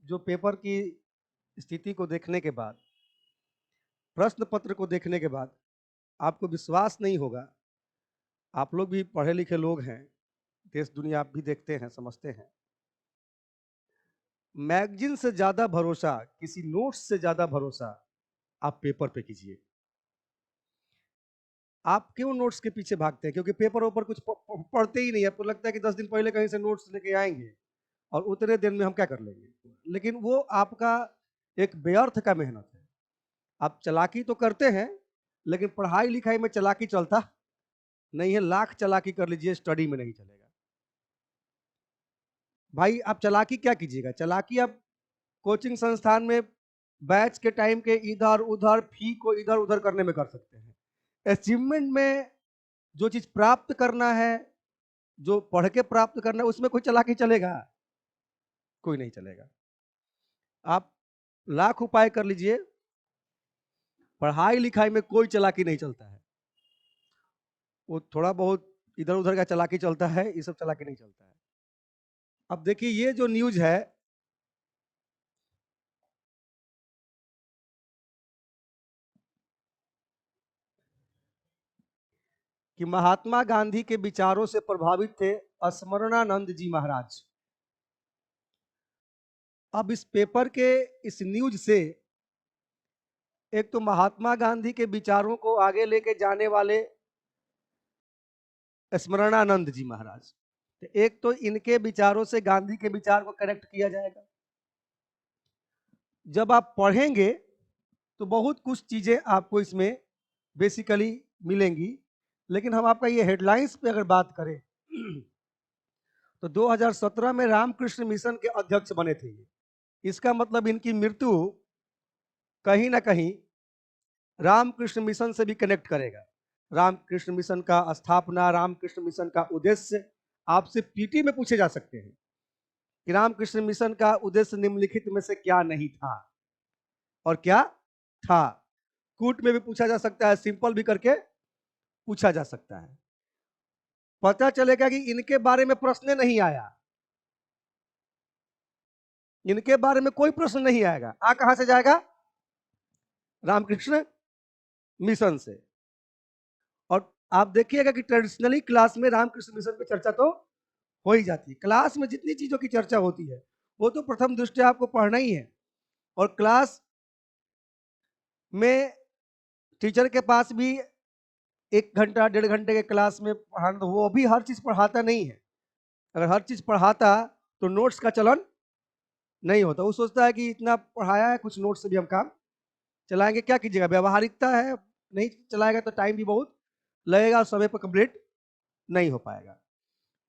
जो पेपर की स्थिति को देखने के बाद, प्रश्न पत्र को देखने के बाद आपको विश्वास नहीं होगा, आप लोग भी पढ़े लिखे लोग हैं, देश दुनिया आप भी देखते हैं, समझते हैं। मैगजीन से ज़्यादा भरोसा, किसी नोट्स से ज़्यादा भरोसा आप पेपर पे कीजिए। आप क्यों नोट्स के पीछे भागते हैं? क्योंकि पेपर ऊपर कुछ पढ़ते ही नहीं है, आपको लगता है कि 10 दिन पहले कहीं से नोट्स लेके आएंगे और उतने दिन में हम क्या कर लेंगे। लेकिन वो आपका एक व्यर्थ का मेहनत है। आप चालाकी तो करते हैं, लेकिन पढ़ाई लिखाई में चालाकी चलता नहीं है। लाख चालाकी कर लीजिए, स्टडी में नहीं चलेगा। भाई आप चालाकी क्या कीजिएगा? चालाकी आप कोचिंग संस्थान में बैच के टाइम के इधर उधर फी को इधर उधर करने में कर सकते हैं। अचीवमेंट में जो चीज प्राप्त करना है, जो पढ़ के प्राप्त करना है, उसमें कोई चालाकी चलेगा? कोई नहीं चलेगा। आप लाख उपाय कर लीजिए, पढ़ाई लिखाई में कोई चालाकी नहीं चलता है। वो थोड़ा बहुत इधर उधर का चालाकी चलता है, ये सब चालाकी नहीं चलता है। अब देखिए ये जो न्यूज है, कि महात्मा गांधी के विचारों से प्रभावित थे स्मरणानंद जी महाराज। अब इस पेपर के इस न्यूज से एक तो महात्मा गांधी के विचारों को आगे लेके जाने वाले स्मरणानंद जी महाराज, तो एक तो इनके विचारों से गांधी के विचार को कनेक्ट किया जाएगा। जब आप पढ़ेंगे तो बहुत कुछ चीजें आपको इसमें बेसिकली मिलेंगी। लेकिन हम आपका ये हेडलाइंस पे अगर बात करें तो 2017 में रामकृष्ण मिशन के अध्यक्ष बने थे ये। इसका मतलब इनकी मृत्यु कहीं ना कहीं रामकृष्ण मिशन से भी कनेक्ट करेगा। रामकृष्ण मिशन का स्थापना, रामकृष्ण मिशन का उद्देश्य आपसे पीटी में पूछे जा सकते हैं कि रामकृष्ण मिशन का उद्देश्य निम्नलिखित में से क्या नहीं था और क्या था। कूट में भी पूछा जा सकता है, सिंपल भी करके पूछा जा सकता है। पता चलेगा कि इनके बारे में प्रश्न नहीं आया, इनके बारे में कोई प्रश्न नहीं आएगा। आ कहां से जाएगा? रामकृष्ण मिशन से। और आप देखिएगा कि ट्रेडिशनली क्लास में रामकृष्ण मिशन पे चर्चा तो हो ही जाती है। क्लास में जितनी चीजों की चर्चा होती है वो तो प्रथम दृष्टया आपको पढ़ना ही है, और क्लास में टीचर के पास भी 1 घंटा 1.5 घंटे के क्लास में पढ़ाना, तो वो भी हर चीज पढ़ाता नहीं है। अगर हर चीज पढ़ाता तो नोट्स का चलन नहीं होता। वो सोचता है कि इतना पढ़ाया है, कुछ नोट्स से भी हम काम चलाएंगे। क्या कीजिएगा, व्यवहारिकता है, नहीं चलाएगा तो टाइम भी बहुत लगेगा और समय पर कंप्लीट नहीं हो पाएगा।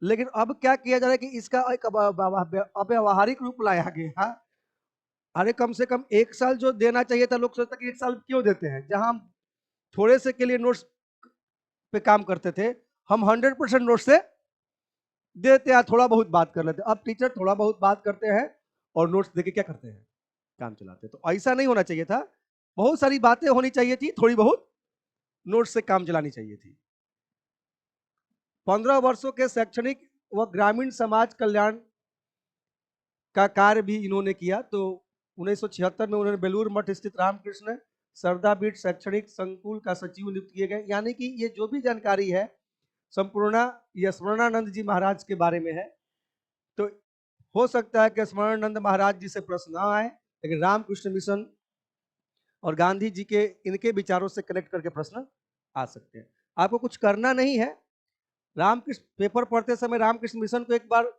लेकिन अब क्या किया जा रहा है कि इसका एक अव्यवहारिक रूप लाया गया। अरे कम से कम 1 साल जो देना चाहिए था, लोग सोचते कि 1 साल क्यों देते हैं। जहां हम थोड़े से के लिए नोट्स पे काम करते थे, हम 100% नोट्स से देते हैं, थोड़ा बहुत बात कर लेते हैं। अब टीचर थोड़ा बहुत बात करते हैं और नोट्स देके क्या करते हैं, काम चलाते हैं। तो ऐसा नहीं होना चाहिए था। बहुत सारी बातें होनी चाहिए थी, थोड़ी बहुत नोट्स से काम चलानी चाहिए थी। 15 वर्षों के शैक्षणिक व ग्रामीण समाज कल्याण का कार्य भी इन्होंने किया। तो 1976 में उन्होंने बेलूर मठ स्थित रामकृष्ण सरदापीठ शैक्षणिक संकुल का सचिव नियुक्त किए गए। यानी कि ये जो भी जानकारी है संपूर्ण ये स्मरणानंद जी महाराज के बारे में है। तो हो सकता है कि स्मरणानंद महाराज जी से प्रश्न ना आए, लेकिन रामकृष्ण मिशन और गांधी जी के इनके विचारों से कनेक्ट करके प्रश्न आ सकते हैं। आपको कुछ करना नहीं है। रामकृष्ण पेपर पढ़ते समय रामकृष्ण मिशन को एक बार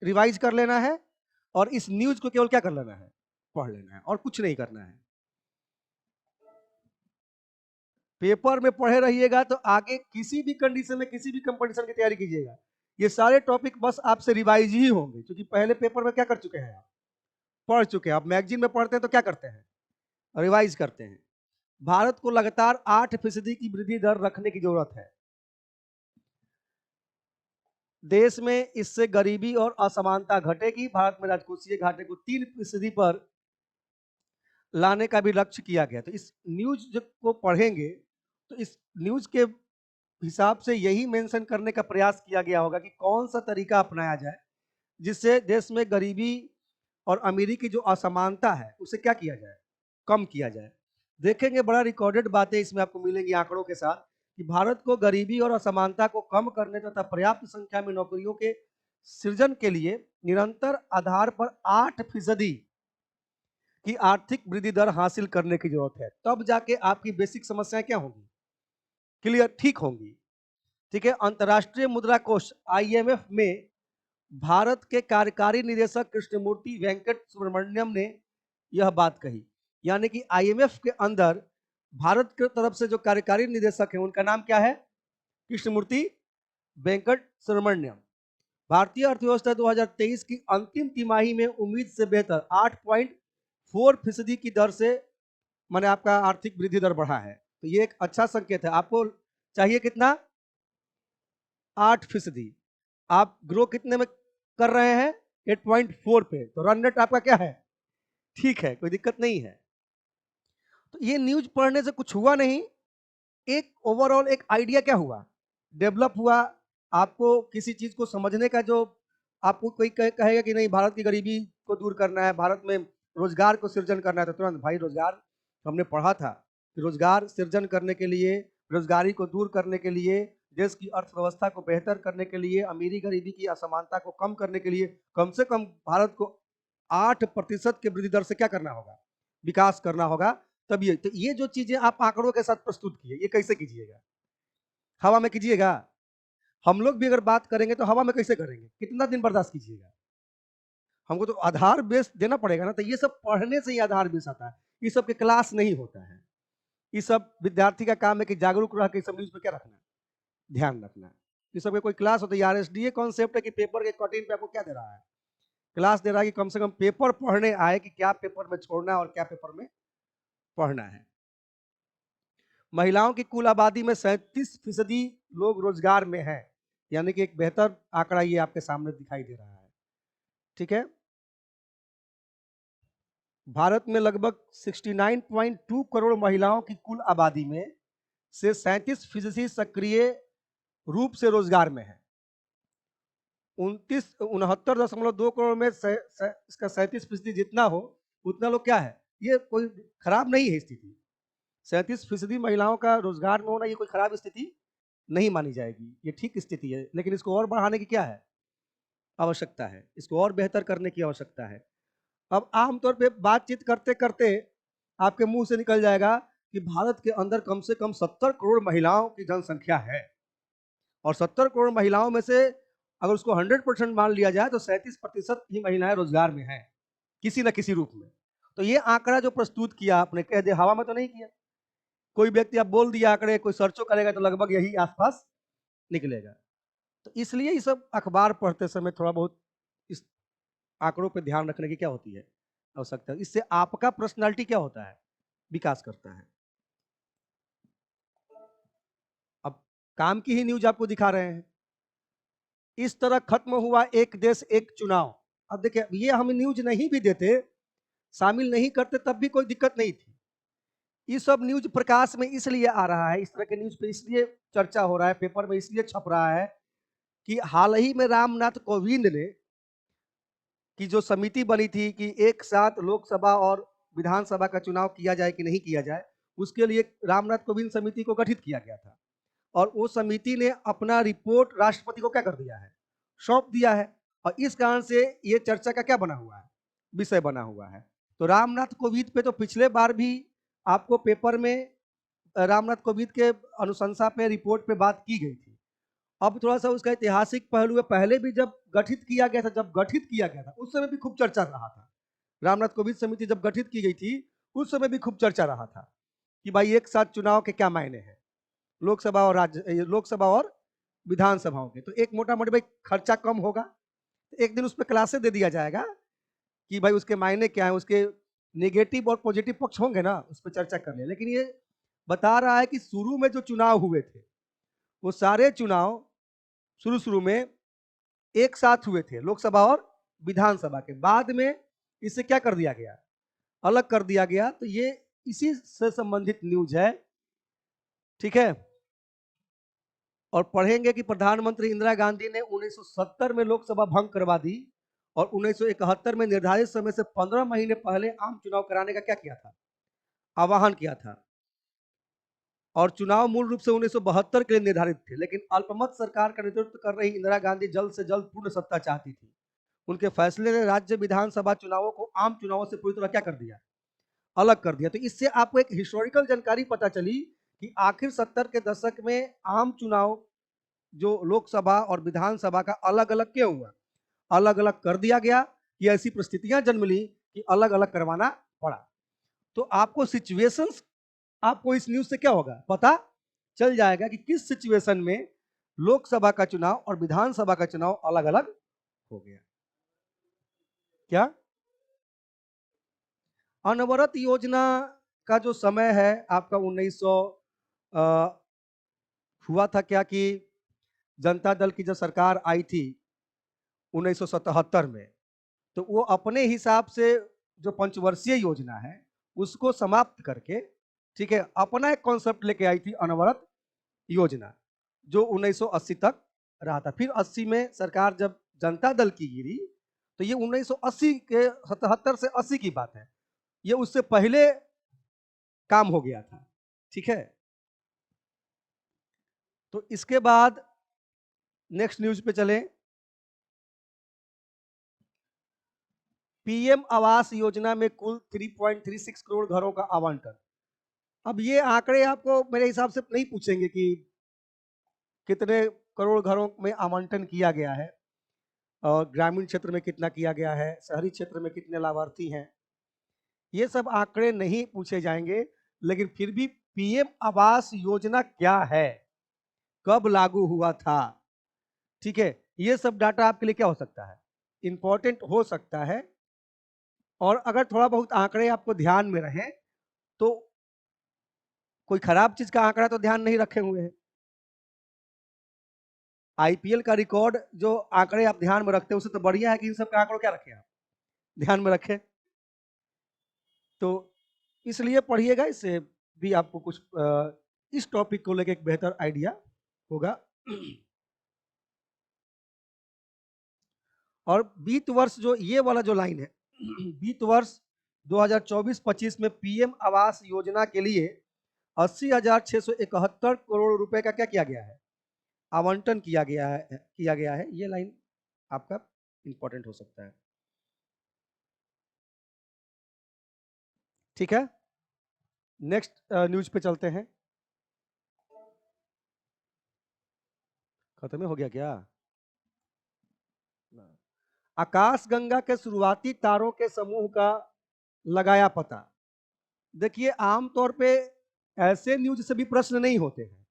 रिवाइज कर लेना है और इस न्यूज को केवल क्या कर लेना है, पढ़ लेना है, और कुछ नहीं करना है। पेपर में पढ़े रहिएगा तो आगे किसी भी कंडीशन में, किसी भी कंपटीशन की तैयारी कीजिएगा, ये सारे टॉपिक बस आपसे रिवाइज ही होंगे। क्योंकि पहले पेपर में क्या कर चुके हैं, आप पढ़ चुके हैं। आप मैगजीन में पढ़ते हैं तो क्या करते हैं, रिवाइज करते हैं। भारत को लगातार 8% की वृद्धि दर रखने की जरूरत है। देश में इससे गरीबी और असमानता घटेगी। भारत में राजकोषीय घाटे को 3% पर लाने का भी लक्ष्य किया गया। तो इस न्यूज को पढ़ेंगे तो इस न्यूज के हिसाब से यही मेंशन करने का प्रयास किया गया होगा कि कौन सा तरीका अपनाया जाए जिससे देश में गरीबी और अमीरी की जो असमानता है उसे क्या किया जाए, कम किया जाए। देखेंगे बड़ा रिकॉर्डेड बातें इसमें आपको मिलेंगी आंकड़ों के साथ कि भारत को गरीबी और असमानता को कम करने तथा पर्याप्त संख्या में नौकरियों के सृजन के लिए निरंतर आधार पर 8% की आर्थिक वृद्धि दर हासिल करने की जरूरत है, तब जाके आपकी बेसिक समस्याएं क्या होंगी, क्लियर, ठीक होंगी। ठीक है। अंतर्राष्ट्रीय मुद्रा कोष IMF में भारत के कार्यकारी निदेशक कृष्णमूर्ति वेंकट सुब्रमण्यम ने यह बात कही। यानी कि IMF के अंदर भारत की तरफ से जो कार्यकारी निदेशक है उनका नाम क्या है, कृष्णमूर्ति वेंकट सुब्रमण्यम। भारतीय अर्थव्यवस्था 2023 की अंतिम तिमाही में उम्मीद से बेहतर 8.4% की दर से माने आपका आर्थिक वृद्धि दर बढ़ा है। तो ये एक अच्छा संकेत है। आपको चाहिए कितना, 8%। आप ग्रो कितने में कर रहे हैं, 8.4 पे। तो रन रेट आपका क्या है, ठीक है, कोई दिक्कत नहीं है। तो ये न्यूज पढ़ने से कुछ हुआ नहीं, एक ओवरऑल एक आइडिया क्या हुआ, डेवलप हुआ। आपको किसी चीज को समझने का जो आपको कोई कहेगा कि नहीं भारत की गरीबी को दूर करना है, भारत में रोजगार को सृजन करना है, तो तुरंत भाई रोजगार हमने पढ़ा था कि रोजगार सृजन करने के लिए, रोजगारी को दूर करने के लिए, देश की अर्थव्यवस्था को बेहतर करने के लिए, अमीरी गरीबी की असमानता को कम करने के लिए कम से कम भारत को 8% के वृद्धि दर से क्या करना होगा, विकास करना होगा। तब ये जो चीजें आप आंकड़ों के साथ प्रस्तुत किए, ये कैसे कीजिएगा, हवा में कीजिएगा। हम लोग भी अगर बात करेंगे तो हवा में कैसे करेंगे, कितना दिन बर्दाश्त कीजिएगा। हमको तो आधार बेस देना पड़ेगा ना। तो ये सब पढ़ने से ही आधार बेस आता है, ये सब के क्लास नहीं होता है। ये सब विद्यार्थी का काम है कि जागरूक रह के सब न्यूज पे क्या रखना, ध्यान रखना। ये सब के कोई क्लास होता है, RSDA कॉन्सेप्ट है कि पेपर के कटिंग पे आपको क्या दे रहा है, क्लास दे रहा है कि कम से कम पेपर पढ़ने आए कि क्या पेपर में छोड़ना है और क्या पेपर में पढ़ना है। महिलाओं की कुल आबादी में 37% लोग रोजगार में हैं, यानी कि एक बेहतर आंकड़ा ये आपके सामने दिखाई दे रहा है। ठीक है। भारत में लगभग 69.2 करोड़ महिलाओं की कुल आबादी में से 37% सक्रिय रूप से रोजगार में है। 69.2 करोड़ में इसका 37% जितना हो उतना लोग क्या है, ये कोई खराब नहीं है स्थिति। 37% महिलाओं का रोजगार में होना ये कोई खराब स्थिति नहीं मानी जाएगी, ये ठीक स्थिति है। लेकिन इसको और बढ़ाने की क्या है, आवश्यकता है, इसको और बेहतर करने की आवश्यकता है। अब आमतौर पे बातचीत करते करते आपके मुंह से निकल जाएगा कि भारत के अंदर कम से कम 70 करोड़ महिलाओं की जनसंख्या है, और 70 करोड़ महिलाओं में से अगर उसको 100% मान लिया जाए तो 37% ही महिलाएं रोजगार में हैं किसी न किसी रूप में। तो ये आंकड़ा जो प्रस्तुत किया आपने, कह दिया, हवा में तो नहीं किया। कोई व्यक्ति आप बोल दिया आंकड़े, कोई सर्चो करेगा तो लगभग यही आसपास निकलेगा। तो इसलिए ये सब अखबार पढ़ते समय थोड़ा बहुत इस आंकड़ों पे ध्यान रखने की क्या होती है, आवश्यकता। इससे आपका पर्सनालिटी क्या होता है, विकास करता है। अब काम की ही न्यूज आपको दिखा रहे हैं। इस तरह खत्म हुआ एक देश एक चुनाव। अब देखिए, ये हम न्यूज नहीं भी देते, शामिल नहीं करते, तब भी कोई दिक्कत नहीं थी। ये सब न्यूज प्रकाश में इसलिए आ रहा है, इस तरह के न्यूज पे इसलिए चर्चा हो रहा है, पेपर में इसलिए छप रहा है कि हाल ही में रामनाथ कोविंद ने की जो समिति बनी थी कि एक साथ लोकसभा और विधानसभा का चुनाव किया जाए कि नहीं किया जाए, उसके लिए रामनाथ कोविंद समिति को गठित किया गया था। और वो समिति ने अपना रिपोर्ट राष्ट्रपति को क्या कर दिया है, सौंप दिया है। और इस कारण से ये चर्चा का क्या बना हुआ है, विषय बना हुआ है। तो रामनाथ कोविंद पे तो पिछले बार भी आपको पेपर में रामनाथ कोविंद के अनुशंसा पे, रिपोर्ट पे बात की गई थी। अब थोड़ा सा उसका ऐतिहासिक पहलू है। पहले भी जब गठित किया गया था, उस समय भी खूब चर्चा रहा था। रामनाथ कोविंद समिति जब गठित की गई थी उस समय भी खूब चर्चा रहा था कि भाई एक साथ चुनाव के क्या मायने हैं, लोकसभा और विधानसभाओं के। तो एक मोटा मोटी भाई खर्चा कम होगा, एक दिन उस पर क्लासेस दे दिया जाएगा कि भाई उसके मायने क्या है, उसके नेगेटिव और पॉजिटिव पक्ष होंगे ना, उस पर चर्चा कर ले। लेकिन ये बता रहा है कि शुरू में जो चुनाव हुए थे वो सारे चुनाव शुरू में एक साथ हुए थे, लोकसभा और विधानसभा के। बाद में इसे क्या कर दिया गया, अलग कर दिया गया। तो ये इसी से संबंधित न्यूज है। ठीक है। और पढ़ेंगे कि प्रधानमंत्री इंदिरा गांधी ने 1970 में लोकसभा भंग करवा दी और 1971 में निर्धारित समय से 15 महीने पहले आम चुनाव कराने का क्या किया था? आह्वान किया था। और चुनाव मूल रूप से 1972 के लिए निर्धारित थे, लेकिन अल्पमत सरकार का नेतृत्व कर रही इंदिरा गांधी जल्द से जल्द पूर्ण सत्ता चाहती थी। उनके फैसले ने राज्य विधानसभा चुनावों को आम चुनावों से पूरी तरह क्या कर दिया? अलग कर दिया। तो इससे आपको एक हिस्टोरिकल जानकारी पता चली कि आखिर 70 के दशक में आम चुनाव जो लोकसभा और विधानसभा का अलग अलग क्यों हुआ, अलग अलग कर दिया गया कि ऐसी परिस्थितियां जन्म ली कि अलग अलग करवाना पड़ा। तो आपको सिचुएशंस, आपको इस न्यूज से क्या होगा, पता चल जाएगा कि किस सिचुएशन में लोकसभा का चुनाव और विधानसभा का चुनाव अलग अलग हो गया। क्या अनवरत योजना का जो समय है आपका 1900 हुआ था क्या कि जनता दल की जो सरकार आई थी 1977 में, तो वो अपने हिसाब से जो पंचवर्षीय योजना है उसको समाप्त करके, ठीक है, अपना एक कॉन्सेप्ट लेके आई थी अनवरत योजना, जो 1980 तक रहा था। फिर 80 में सरकार जब जनता दल की गिरी, तो ये 1980 के 77 से 80 की बात है, ये उससे पहले काम हो गया था, ठीक है। तो इसके बाद नेक्स्ट न्यूज पे चलें। पीएम आवास योजना में कुल 3.36 करोड़ घरों का आवंटन। अब ये आंकड़े आपको मेरे हिसाब से नहीं पूछेंगे कि कितने करोड़ घरों में आवंटन किया गया है और ग्रामीण क्षेत्र में कितना किया गया है, शहरी क्षेत्र में कितने लाभार्थी हैं, ये सब आंकड़े नहीं पूछे जाएंगे। लेकिन फिर भी पीएम आवास योजना क्या है, कब लागू हुआ था, ठीक है, ये सब डाटा आपके लिए क्या हो सकता है, इंपॉर्टेंट हो सकता है। और अगर थोड़ा बहुत आंकड़े आपको ध्यान में रहे तो कोई खराब चीज का आंकड़ा तो ध्यान नहीं रखे हुए हैं। आईपीएल का रिकॉर्ड जो आंकड़े आप ध्यान में रखते हैं उससे तो बढ़िया है कि इन सब का आंकड़ों क्या रखें, आप ध्यान में रखें। तो इसलिए पढ़िएगा, इससे भी आपको कुछ इस टॉपिक को लेकर एक बेहतर आइडिया होगा। और वित्त वर्ष जो ये वाला जो लाइन है, वित्त वर्ष 2024-25 में पीएम आवास योजना के लिए 80,671 करोड़ रुपए का क्या किया गया है, आवंटन किया गया है। ये लाइन आपका इंपॉर्टेंट हो सकता है, ठीक है। नेक्स्ट न्यूज पे चलते हैं। खत्म हो गया क्या? आकाशगंगा के शुरुआती तारों के समूह का लगाया पता। देखिए आमतौर पे ऐसे न्यूज से भी प्रश्न नहीं होते हैं,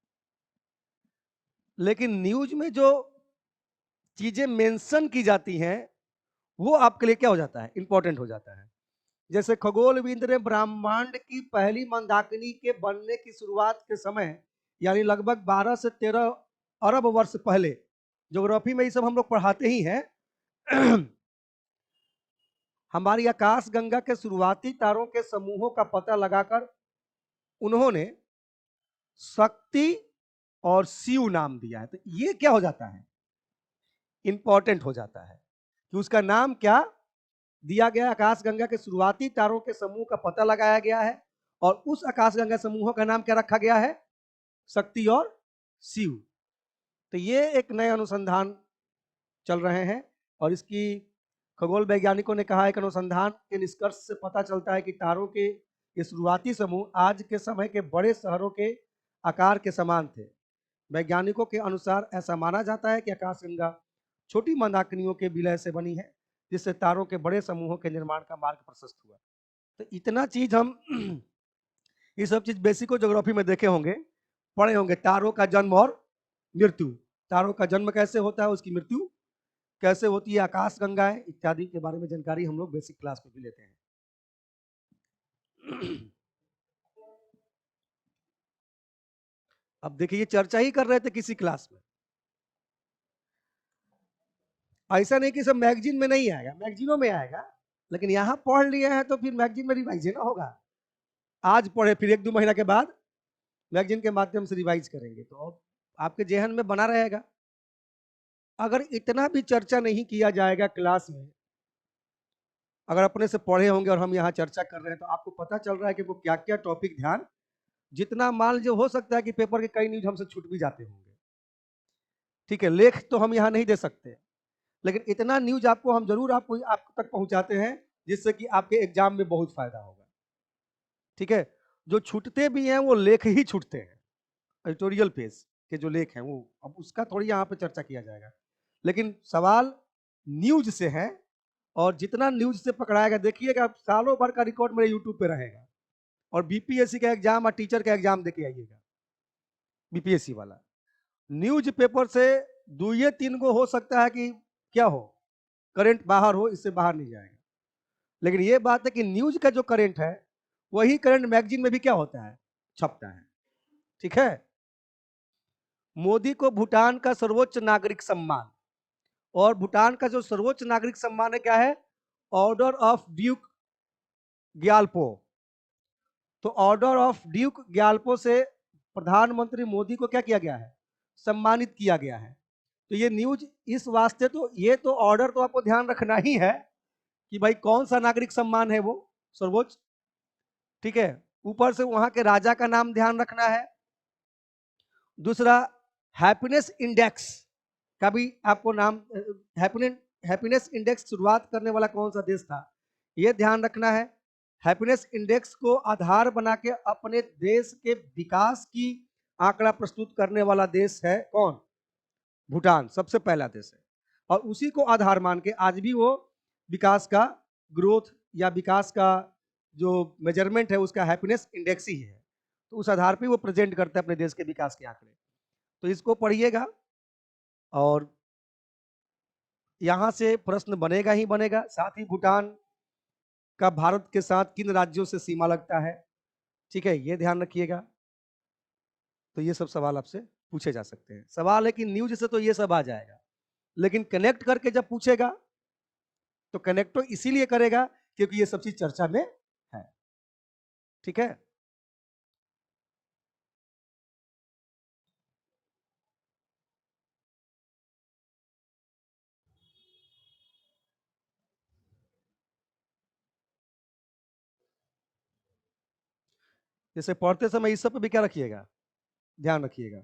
लेकिन न्यूज में जो चीजें मेंशन की जाती हैं वो आपके लिए क्या हो जाता है, इंपॉर्टेंट हो जाता है। जैसे खगोलविद ने ब्रह्मांड की पहली मंदाकिनी के बनने की शुरुआत के समय, यानी लगभग 12 से 13 अरब वर्ष पहले, ज्योग्राफी में ये सब हम लोग पढ़ाते ही हैं, हमारी आकाशगंगा के शुरुआती तारों के समूहों का पता लगाकर उन्होंने शक्ति और शिव नाम दिया है। तो ये क्या हो जाता है, इंपॉर्टेंट हो जाता है कि उसका नाम क्या दिया गया। आकाशगंगा के शुरुआती तारों के समूह का पता लगाया गया है और उस आकाशगंगा समूहों का नाम क्या रखा गया है, शक्ति और शिव। तो ये एक नए अनुसंधान चल रहे हैं और इसकी खगोल वैज्ञानिकों ने कहा है कि अनुसंधान के निष्कर्ष से पता चलता है कि तारों के ये शुरुआती समूह आज के समय के बड़े शहरों के आकार के समान थे। वैज्ञानिकों के अनुसार ऐसा माना जाता है कि आकाशगंगा छोटी मंदाकिनियों के विलय से बनी है, जिससे तारों के बड़े समूहों के निर्माण का मार्ग प्रशस्त हुआ। तो इतना चीज हम ये सब चीज बेसिको ज्योग्राफी में देखे होंगे, पढ़े होंगे, तारों का जन्म और मृत्यु, तारों का जन्म कैसे होता है, उसकी मृत्यु कैसे होती है, आकाशगंगाएं इत्यादि के बारे में जानकारी हम लोग बेसिक क्लास में भी लेते हैं। अब देखिए ये चर्चा ही कर रहे थे किसी क्लास में, ऐसा नहीं कि सब मैगजीन में नहीं आएगा, मैगजीनों में आएगा, लेकिन यहाँ पढ़ लिए हैं तो फिर मैगजीन में रिवाइज ना होगा। आज पढ़े फिर 1-2 महीना के बाद मैगजीन के माध्यम से रिवाइज करेंगे तो आपके जेहन में बना रहेगा। अगर इतना भी चर्चा नहीं किया जाएगा क्लास में अगर अपने से पढ़े होंगे और हम यहाँ चर्चा कर रहे हैं तो आपको पता चल रहा है कि वो क्या क्या टॉपिक ध्यान, जितना मान लीजिए हो सकता है कि पेपर के कई न्यूज हमसे छूट भी जाते होंगे, ठीक है, लेख तो हम यहाँ नहीं दे सकते, लेकिन इतना न्यूज आपको हम जरूर आपको आप तक पहुंचाते हैं जिससे कि आपके एग्जाम में बहुत फायदा होगा, ठीक है। जो छूटते भी हैं वो लेख ही छूटते हैं, एडिटोरियल पेज के जो लेख हैं वो, अब उसका थोड़ी यहाँ पे चर्चा किया जाएगा, लेकिन सवाल न्यूज से है, और जितना न्यूज से पकड़ाएगा देखिएगा सालों भर का रिकॉर्ड मेरे यूट्यूब पे रहेगा। और बीपीएससी का एग्जाम और टीचर का एग्जाम देके आइएगा, बीपीएससी वाला न्यूज पेपर से 2 या 3 गो हो सकता है कि क्या हो, करंट बाहर हो, इससे बाहर नहीं जाएगा, लेकिन ये बात है कि न्यूज का जो करंट है वही करंट मैगजीन में भी क्या होता है, छपता है, ठीक है। मोदी को भूटान का सर्वोच्च नागरिक सम्मान, और भूटान का जो सर्वोच्च नागरिक सम्मान है क्या है, ऑर्डर ऑफ ड्यूक ग्यालपो। तो ऑर्डर ऑफ ड्यूक ग्यालपो से प्रधानमंत्री मोदी को क्या किया गया है, सम्मानित किया गया है। तो ये न्यूज इस वास्ते, तो ये तो ऑर्डर तो आपको ध्यान रखना ही है कि भाई कौन सा नागरिक सम्मान है वो, सर्वोच्च, ठीक है। ऊपर से वहां के राजा का नाम ध्यान रखना है। दूसरा, हैप्पीनेस इंडेक्स का भी आपको नाम, हैप्पीनेस इंडेक्स शुरुआत करने वाला कौन सा देश था, ये ध्यान रखना है। हैप्पीनेस इंडेक्स को आधार बना के अपने देश के विकास की आंकड़ा प्रस्तुत करने वाला देश है कौन, भूटान, सबसे पहला देश है। और उसी को आधार मान के आज भी वो विकास का, ग्रोथ या विकास का जो मेजरमेंट है उसका हैप्पीनेस इंडेक्स ही है। तो उस आधार पे वो प्रेजेंट करता है अपने देश के विकास के आंकड़े। तो इसको पढ़िएगा, और यहाँ से प्रश्न बनेगा ही बनेगा। साथ ही भूटान का भारत के साथ किन राज्यों से सीमा लगता है, ठीक है, ये ध्यान रखिएगा। तो ये सब सवाल आपसे पूछे जा सकते हैं। सवाल है कि न्यूज से तो ये सब आ जाएगा, लेकिन कनेक्ट करके जब पूछेगा तो कनेक्ट तो इसीलिए करेगा क्योंकि ये सब चीज चर्चा में है, ठीक है। जैसे पढ़ते समय इस सब पे भी क्या रखिएगा, ध्यान रखिएगा।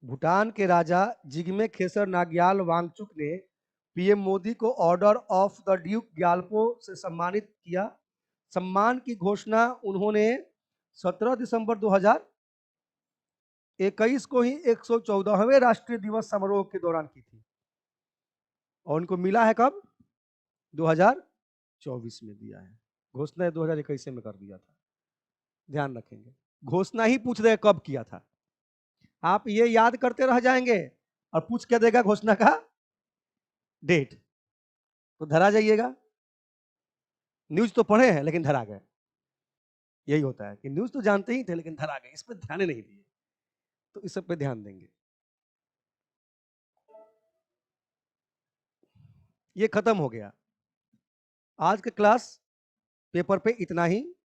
भूटान के राजा जिग्मे खेसर नाग्याल वांगचुक ने पीएम मोदी को order of the Duke Gyalpo से सम्मानित किया। सम्मान की घोषणा उन्होंने 17 दिसंबर 2021 को ही 114वें राष्ट्रीय दिवस समारोह के दौरान की थी, और उनको मिला है कब, 2024 में दिया है। घोषणा 2021 में कर दिया था, ध्यान रखेंगे। घोषणा ही पूछ रहे कब किया था, आप ये याद करते रह जाएंगे और पूछ के देगा घोषणा का डेट, तो धरा जाइएगा। न्यूज तो पढ़े हैं लेकिन धरा गए, यही होता है कि न्यूज तो जानते ही थे लेकिन धरा गए, इस पर ध्यान नहीं दिए। तो इस सब पे ध्यान देंगे। ये खत्म हो गया आज का क्लास, पेपर पे इतना ही।